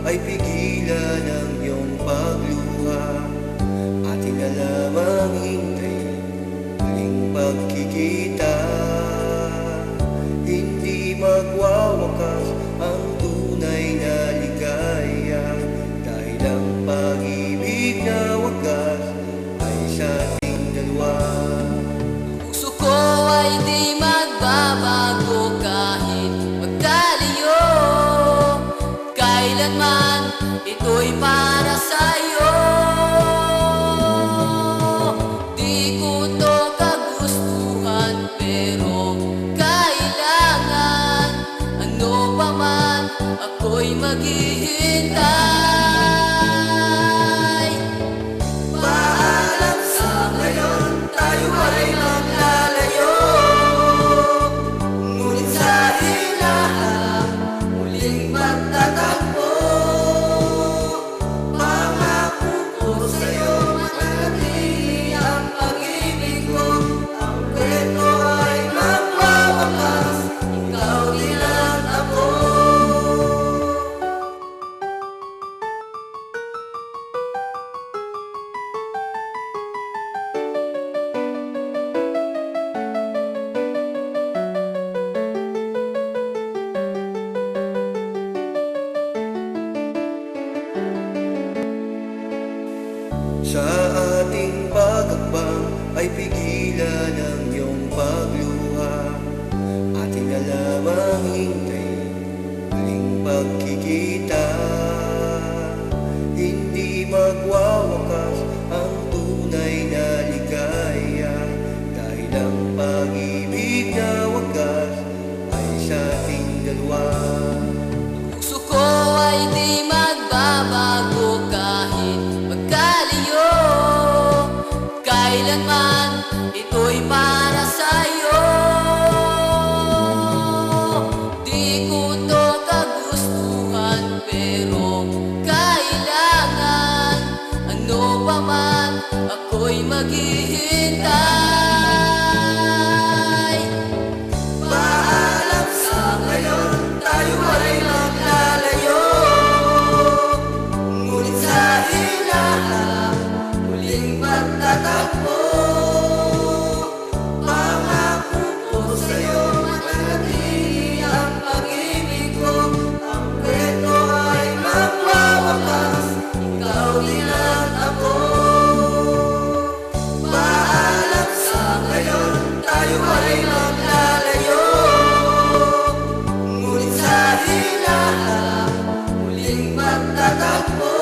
ay pigilan ang iyong pagluha. Atin na lamang hintayin muling pagkikita. Hindi magwawakas ang tunay na ligaya, dahil ang pag-ibig na wagas ay sa ating dalawa. Puso ko ay di magbabago kahit magkalayo. Kailanman ito'y para sa'yo. Di ko to kagustuhan pero kailangan. Ano pa man ako'y maghihintay. Paalam sa ngayon, tayo ay maglalayo. Ngunit sa hinaharap, muling magtatagpo. Pangako ko sa'yo, manatili ang pag-ibig ko. Ang kwento ay magwawakas, ikaw din at ako. Sa ating pag-akbang ay pigilan ang iyong pagluha. Atin na lamang hintayin muling pagkikita. Hindi magwawakas ang tunay na ligaya, dahil ang pag-ibig na wagas ay sa ating dalawa. Puso ko ay di magbabago kahit magkalayo. Kailanman ito'y para sa'yo. Di ko to kagustuhan pero kailangan. Ano pa man ako'y maghihintay. Paalam sa ngayon, tayo ay maglalayo. Ngunit sa hinaharap, muling magtatagpo. Pangako ko sa'yo, manatili ang pag-ibig ko. Ang kwento ay magwawakas, ikaw din at ako. Paalam sa ngayon, tayo ay maglalayo. Ngunit sa hinaharap, muling magtatagpo.